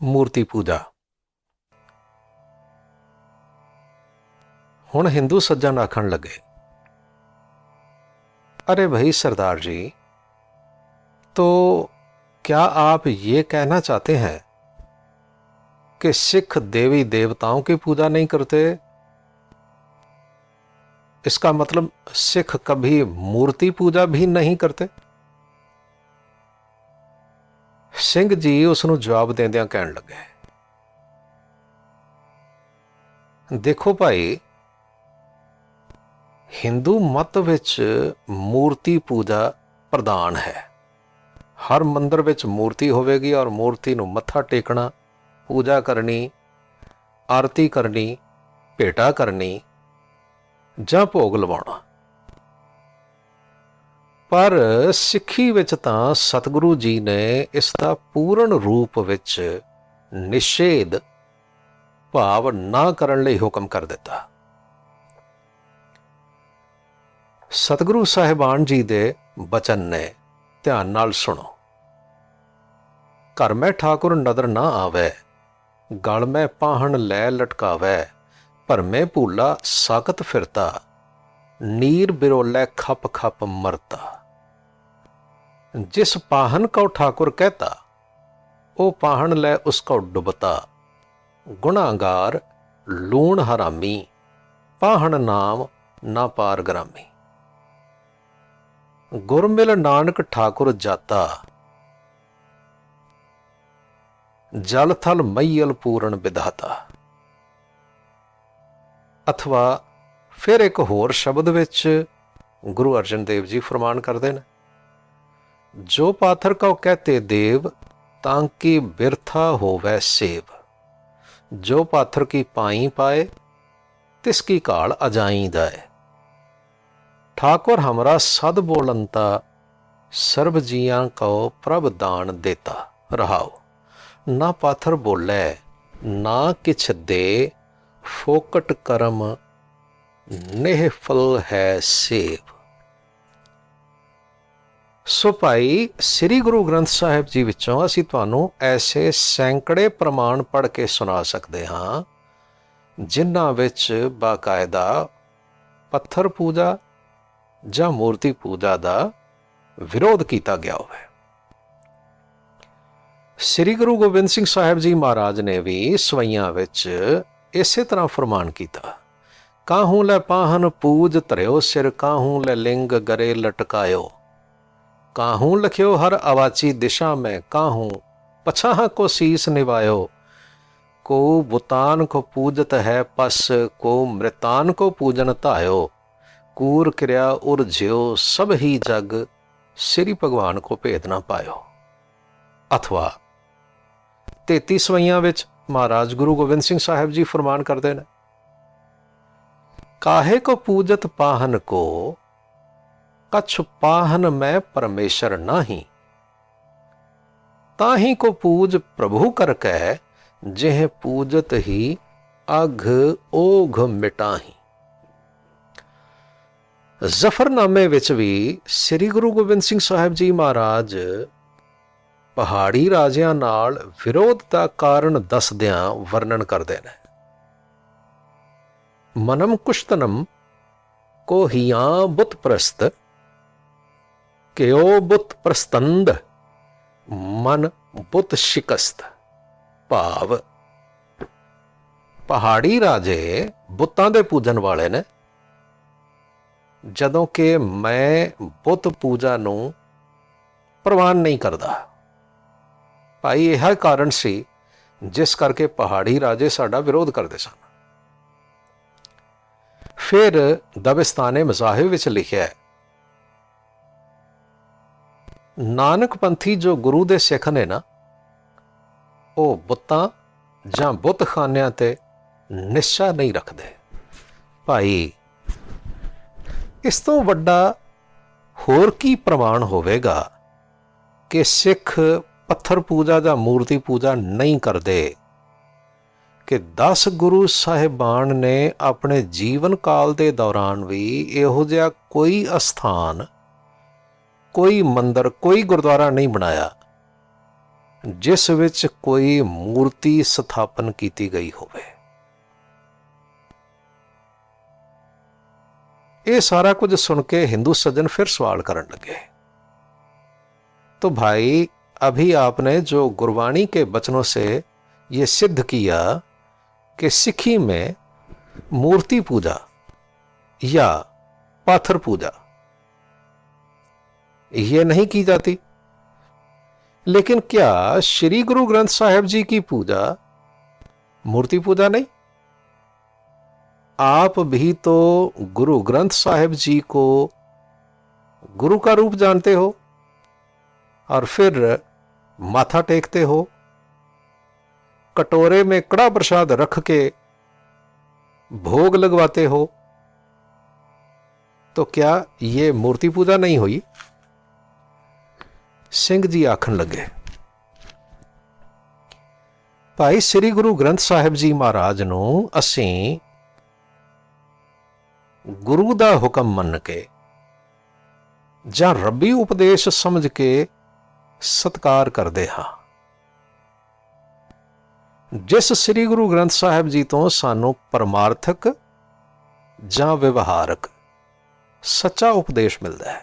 मूर्ति पूजा। हुण हिंदू सज्जन आखण लगे, अरे भाई सरदार जी, तो क्या आप ये कहना चाहते हैं कि सिख देवी देवताओं की पूजा नहीं करते? इसका मतलब सिख कभी मूर्ति पूजा भी नहीं करते? ਸਿੰਘ जी उसनूं जवाब देंदियां कहण लगे, देखो भाई, हिंदू मत विच मूर्ति पूजा प्रधान है। हर मंदिर विच मूर्ति होवेगी और मूर्ति नूं मत्था टेकना, पूजा करनी, आरती करनी, भेटा करनी जां भोग लवाउणा। पर सिੱਖੀ ਵਿੱਚ ਤਾਂ ਸਤਿਗੁਰੂ ਜੀ ਨੇ ਇਸ ਦਾ ਪੂਰਨ ਰੂਪ ਵਿੱਚ ਨਿਸ਼ੇਧ ਭਾਵ ਨਾ ਕਰਨ ਲਈ ਹੁਕਮ ਕਰ ਦਿੱਤਾ। ਸਤਿਗੁਰੂ ਸਾਹਿਬਾਨ ਜੀ ਦੇ ਬਚਨ ਨੇ, ਧਿਆਨ ਨਾਲ ਸੁਣੋ। ਘਰ ਮੈਂ ਠਾਕੁਰ ਨਦਰ ਨਾ ਆਵੈ, ਗਲ ਮੈਂ ਪਾਹਣ ਲੈ ਲਟਕਾਵੈ, ਭਰਮੇ ਭੂਲਾ ਸਾਕਤ ਫਿਰਤਾ, नीर बिरोलै खप खप मरता। जिस पाहन को ठाकुर कहता, ओ पाहन लै उसको डुबता, गुनागार लूण हरामी, पाहन नाम ना पार ग्रामी। गुरमिल नानक ठाकुर जाता, जल थल मैयल पूर्ण विधाता। अथवा फिर एक होर शब्द विच गुरु अर्जन देव जी फरमान करते हैं, जो पाथर को कहते देव, तांकि बिरथा होवै सेव। जो पाथर की पाई पाए, तिसकी काल अजाई दाए। ठाकुर हमरा सद बोलंता, सर्व जियां को प्रभ दान देता। रहाओ, ना पाथर बोले ना किछ दे, फोकट करम निहफल है सेव। सो भाई, श्री गुरु ग्रंथ साहिब जी विचों असीं तुहानूं ऐसे सैकड़े प्रमाण पढ़ के सुना सकते हाँ जिन्हां विच बाकायदा पत्थर पूजा जां मूर्ति पूजा दा विरोध किया गया होवे। श्री गुरु गोबिंद सिंह साहिब जी महाराज ने भी सवैयां विच इसे तरह फरमान किया, काहूं लै पाहन पूज धरियो सिर, काहूं लै लिंग गरे लटकायो, काहूं लख्यो हर अवाची दिशा में, काहूं पछाह को शीस निवायो। को बुतान को पूजत है पस, को मृतान को पूजन धायो, कूर क्रिया उर ज्यो, सब ही जग श्री भगवान को भेद ना पायो। अथवा 33 सवैयां विच महाराज गुरु गोबिंद सिंह साहिब जी फरमान करते हैं, काहे को पूजत पाहन को, कछ पाहन में परमेश्वर नाही। ताही को पूज प्रभु कर कह, जेह पूजत ही अघ ओघ मिटाही। जफरनामे विच भी श्री गुरु गोबिंद सिंह साहिब जी महाराज पहाड़ी राजियां नाल विरोध का कारण दसदियां वर्णन करते हैं। मनम कुश्तनम को हिया बुत प्रस्त, क्यो बुत प्रस्तंद, मन बुत शिकस्त। भाव पहाड़ी राजे बुतां दे पूजन वाले ने, जदों कि मैं बुत पूजा नूं प्रवान नहीं करता। भाई यह कारण सी जिस करके पहाड़ी राजे साडा विरोध करते सन। फिर दबिस्ताने मज़ाहिब विच लिखिया है, नानक पंथी जो गुरु दे सिख ने ना, वो बुतां जां बुत खानियां ते निशा नहीं रखते। भाई इस तो वड्डा होर की प्रमाण होवेगा कि सिख पत्थर पूजा जां मूर्ति पूजा नहीं करते, कि 10 गुरु साहिबान ने अपने जीवन काल के दौरान भी इहो जिहा कोई अस्थान, कोई मंदिर, कोई गुरुद्वारा नहीं बनाया ਜਿਸ ਵਿੱਚ ਕੋਈ ਮੂਰਤੀ ਸਥਾਪਨ ਕੀਤੀ ਗਈ ਹੋਵੇ। ये सारा कुछ सुन के हिंदू सज्जन फिर सवाल करने लगे, तो भाई अभी आपने जो गुरबाणी के वचनों से ये सिद्ध किया कि सिखी में मूर्ति पूजा या पाथर पूजा ये नहीं की जाती, लेकिन क्या श्री गुरु ग्रंथ साहिब जी की पूजा मूर्ति पूजा नहीं? आप भी तो गुरु ग्रंथ साहिब जी को गुरु का रूप जानते हो और फिर माथा टेकते हो, कटोरे में कड़ा प्रसाद रख के भोग लगवाते हो, तो क्या ये मूर्ति पूजा नहीं हुई? सिंह जी आखन लगे, भाई श्री गुरु ग्रंथ साहिब जी महाराज नूं असीं गुरु दा हुक्म मन के जां रब्बी उपदेश समझ के सत्कार करदे हां। जिस श्री गुरु ग्रंथ साहिब जी तो सानू परमार्थक जां व्यवहारक सच्चा उपदेश मिलदा है,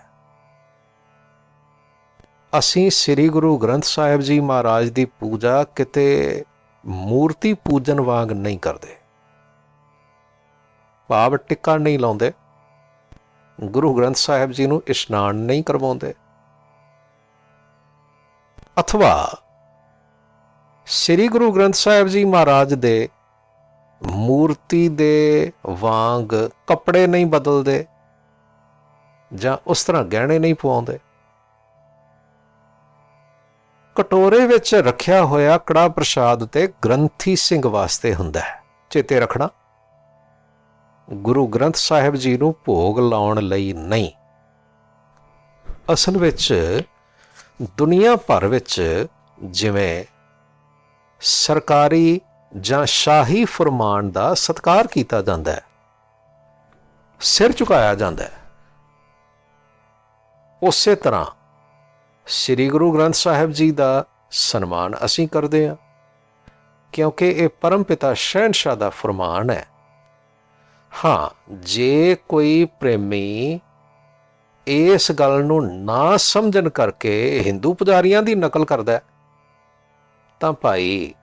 असीं श्री गुरु ग्रंथ साहिब जी महाराज दी पूजा किते मूर्ति पूजन वांग नहीं करदे, भाव टिक्का नहीं लाउंदे, गुरु ग्रंथ साहिब जी नूं इशनान नहीं करवाउंदे, अथवा श्री गुरु ग्रंथ साहिब जी महाराज दे मूर्ति दे वांग कपड़े नहीं बदलते जां उस तरह गहने नहीं पवाउंदे। कटोरे विच रखिया होया कड़ा प्रसाद ते ग्रंथी सिंह वास्ते हुंदा है, चेते रखना, गुरु ग्रंथ साहिब जी नूं भोग लाउण लई नहीं। असल विच दुनिया भर विच जिवें सरकारी जां शाही फरमान दा सत्कार कीता जांदा है, सिर झुकाया जांदा है, उसे तरह श्री गुरु ग्रंथ साहिब जी दा सन्मान असीं करदे हां, क्योंकि ये परम पिता शहनशाह दा फरमान है। हाँ, जे कोई प्रेमी इस गल नूं ना समझन करके हिंदू पुजारियां दी नकल करदा है, तां भाई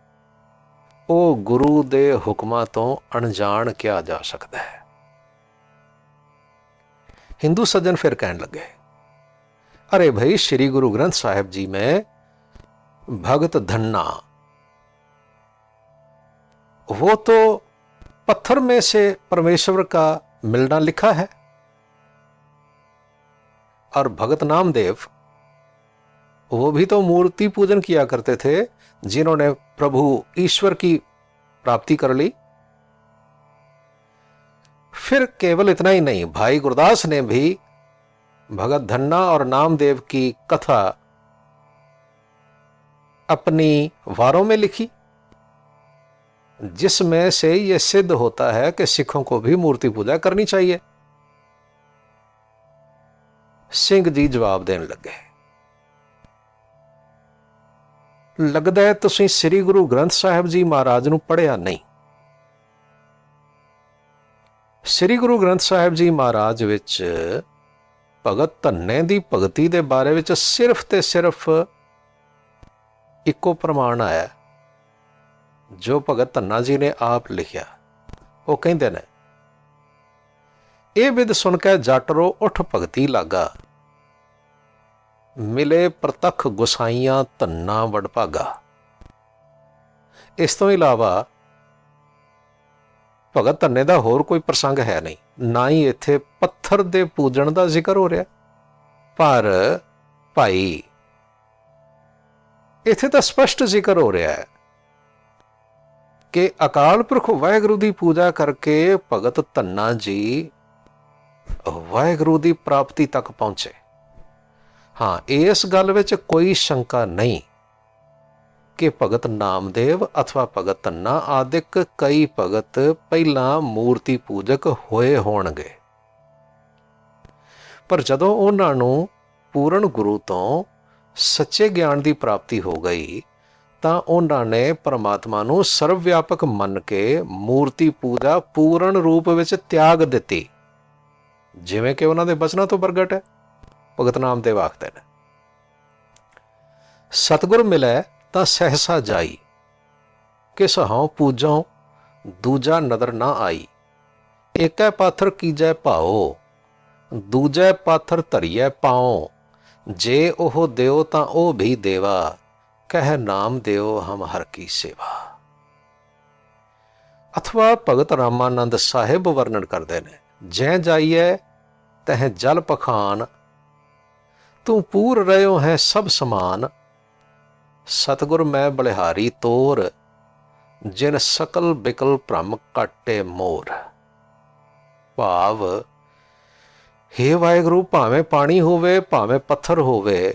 वो गुरु दे हुक्मां तो अणजाण किया जा सकता है। हिंदू सज्जन फिर कहन लगे, अरे भाई श्री गुरु ग्रंथ साहिब जी में भगत धन्ना वो तो पत्थर में से परमेश्वर का मिलना लिखा है, और भगत नामदेव वो भी तो मूर्ति पूजन किया करते थे, जिन्होंने प्रभु ईश्वर की प्राप्ति कर ली। फिर केवल इतना ही नहीं, भाई गुरदास ने भी भगत धन्ना और नामदेव की कथा अपनी वारों में लिखी, जिसमें से यह सिद्ध होता है कि सिखों को भी मूर्ति पूजा करनी चाहिए। सिंह जी जवाब देने लगे, लगदा है तुसीं श्री गुरु ग्रंथ साहिब जी महाराज नूं पढ़िया नहीं। श्री गुरु ग्रंथ साहिब जी महाराज विच भगत धन्ने दी भगती दे बारे विच सिर्फ ते सिर्फ इको प्रमाण आया जो भगत धन्ना जी ने आप लिखिया। वो कहते ने, ये विद सुन के जाटरो उठ भगती लागा, मिले प्रतख गुसाइयां धन्ना वडभागा। इस तो इलावा भगत धन्ने का होर कोई प्रसंग है नहीं, ना ही इत्थे पत्थर दे पूजन का जिक्र हो रहा, पर भाई इत्थे तो स्पष्ट जिक्र हो रहा है कि अकाल पुरख वाहिगुरु की पूजा करके भगत धन्ना जी वाहिगुरु की प्राप्ति तक पहुंचे। हाँ, इस गल विच कोई शंका नहीं कि भगत नामदेव अथवा भगत धन्ना आदिक कई भगत पहला मूर्ति पूजक होए होणगे, पर जदों उन्हां नूं पूर्ण गुरु तो सच्चे ज्ञान की प्राप्ति हो गई ਤਾਂ ਉਹਨਾਂ ਨੇ ਪਰਮਾਤਮਾ ਨੂੰ ਸਰਵ ਵਿਆਪਕ ਮੰਨ ਕੇ ਮੂਰਤੀ ਪੂਜਾ ਪੂਰਨ ਰੂਪ ਵਿੱਚ ਤਿਆਗ ਦਿੱਤੀ, ਜਿਵੇਂ ਕਿ ਉਹਨਾਂ ਦੇ ਬਚਨਾਂ ਤੋਂ ਪ੍ਰਗਟ ਹੈ। ਭਗਤ ਨਾਮਦੇਵ ਆਖਦੇ ਨੇ, ਸਤਿਗੁਰ ਮਿਲੈ ਤਾਂ ਸਹਿਸਾ ਜਾਈ, ਕਿਸ ਹਉ ਪੂਜਉ ਦੂਜਾ ਨਦਰ ਨਾ ਆਈ। ਏਕੈ ਪਾਥਰ ਕੀਜੈ ਭਾਓ, ਦੂਜੈ ਪਾਥਰ ਧਰੀਐ ਪਾਉ। ਜੇ ਉਹ ਦਿਓ ਤਾਂ ਉਹ ਵੀ ਦੇਵਾ, ਕਹਿ ਨਾਮ ਦਿਓ ਹਮ ਹਰ ਕੀ ਸੇਵਾ। ਅਥਵਾ ਭਗਤ ਰਾਮਾਨੰਦ ਸਾਹਿਬ ਵਰਣਨ ਕਰਦੇ ਨੇ, ਜੈ ਜਾਈਐ ਤਹਿ ਜਲ ਪਖਾਨ, ਤੂੰ ਪੂਰ ਰਹਿਓ ਹੈ ਸਭ ਸਮਾਨ। ਸਤਿਗੁਰ ਮੈਂ ਬਲਿਹਾਰੀ ਤੋਰ, ਜਿਨ ਸਕਲ ਬਿਕਲ ਭ੍ਰਮ ਕਾਟੇ ਮੋਰ। ਭਾਵ, ਹੇ ਵਾਹਿਗੁਰੂ, ਭਾਵੇਂ ਪਾਣੀ ਹੋਵੇ ਭਾਵੇਂ ਪੱਥਰ ਹੋਵੇ,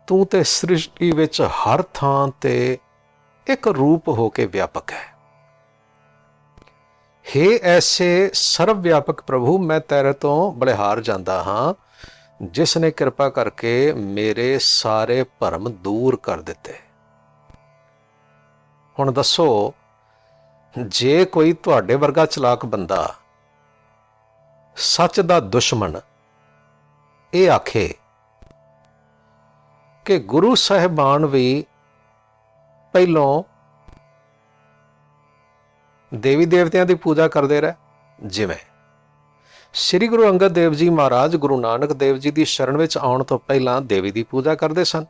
ਤੂੰ ਤੇ ਸ੍ਰਿਸ਼ਟੀ ਵਿੱਚ ਹਰ ਥਾਂ ਤੇ ਇੱਕ ਰੂਪ ਹੋ ਕੇ ਵਿਆਪਕ ਹੈ। ਹੇ ਐਸੇ ਸਰਵ ਵਿਆਪਕ ਪ੍ਰਭੂ, ਮੈਂ ਤੇਰੇ ਤੋਂ ਬਲਿਹਾਰ ਜਾਂਦਾ ਹਾਂ, ਜਿਸ ਨੇ ਕਿਰਪਾ ਕਰਕੇ ਮੇਰੇ ਸਾਰੇ ਭਰਮ ਦੂਰ ਕਰ ਦਿੱਤੇ। ਹੁਣ ਦੱਸੋ, ਜੇ ਕੋਈ ਤੁਹਾਡੇ ਵਰਗਾ ਚਲਾਕ ਬੰਦਾ, ਸੱਚ ਦਾ ਦੁਸ਼ਮਣ, ਇਹ ਆਖੇ ਕਿ ਗੁਰੂ ਸਾਹਿਬਾਨ ਵੀ ਪਹਿਲੋਂ ਦੇਵੀ ਦੇਵਤਿਆਂ ਦੀ ਪੂਜਾ ਕਰਦੇ ਰਹੇ, ਜਿਵੇਂ ਸ੍ਰੀ ਗੁਰੂ ਅੰਗਦ ਦੇਵ ਜੀ ਮਹਾਰਾਜ ਗੁਰੂ ਨਾਨਕ ਦੇਵ ਜੀ ਦੀ ਸ਼ਰਨ ਵਿੱਚ ਆਉਣ ਤੋਂ ਪਹਿਲਾਂ ਦੇਵੀ ਦੀ ਪੂਜਾ ਕਰਦੇ ਸਨ,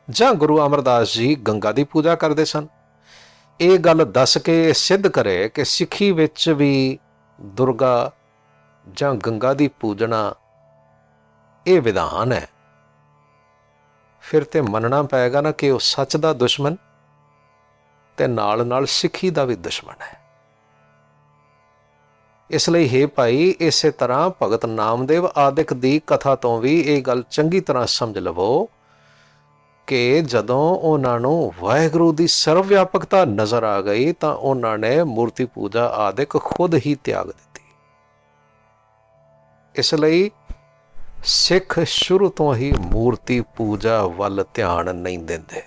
ਜਾਂ ਗੁਰੂ ਅਮਰਦਾਸ ਜੀ ਗੰਗਾ ਦੀ ਪੂਜਾ ਕਰਦੇ ਸਨ। ਇਹ ਗੱਲ ਦੱਸ ਕੇ ਸਿੱਧ ਕਰੇ ਕਿ ਸਿੱਖੀ ਵਿੱਚ ਵੀ ਦੁਰਗਾ ਜਾਂ ਗੰਗਾ ਦੀ ਪੂਜਣਾ ਇਹ ਵਿਧਾਨ ਹੈ, ਫਿਰ ਤੇ ਮੰਨਣਾ ਪਏਗਾ ਨਾ ਕਿ ਉਹ ਸੱਚ ਦਾ ਦੁਸ਼ਮਣ ਤੇ ਨਾਲ ਨਾਲ ਸਿੱਖੀ ਦਾ ਵੀ ਦੁਸ਼ਮਣ ਹੈ। ਇਸ ਲਈ ਹੇ ਭਾਈ, ਇਸੇ ਤਰ੍ਹਾਂ ਭਗਤ ਨਾਮਦੇਵ ਆਦਿਕ ਦੀ ਕਥਾ ਤੋਂ ਵੀ ਇਹ ਗੱਲ ਚੰਗੀ ਤਰ੍ਹਾਂ ਸਮਝ ਲਵੋ ਕਿ ਜਦੋਂ ਉਹਨਾਂ ਨੂੰ ਵਾਹਿਗੁਰੂ ਦੀ ਸਰਵ ਵਿਆਪਕਤਾ ਨਜ਼ਰ ਆ ਗਈ ਤਾਂ ਉਹਨਾਂ ਨੇ ਮੂਰਤੀ ਪੂਜਾ ਆਦਿਕ ਖੁਦ ਹੀ ਤਿਆਗ ਦਿੱਤੀ। ਇਸ ਲਈ ਸਿੱਖ ਸ਼ੁਰੂ ਤੋਂ ਹੀ ਮੂਰਤੀ ਪੂਜਾ ਵੱਲ ਧਿਆਨ ਨਹੀਂ ਦਿੰਦੇ।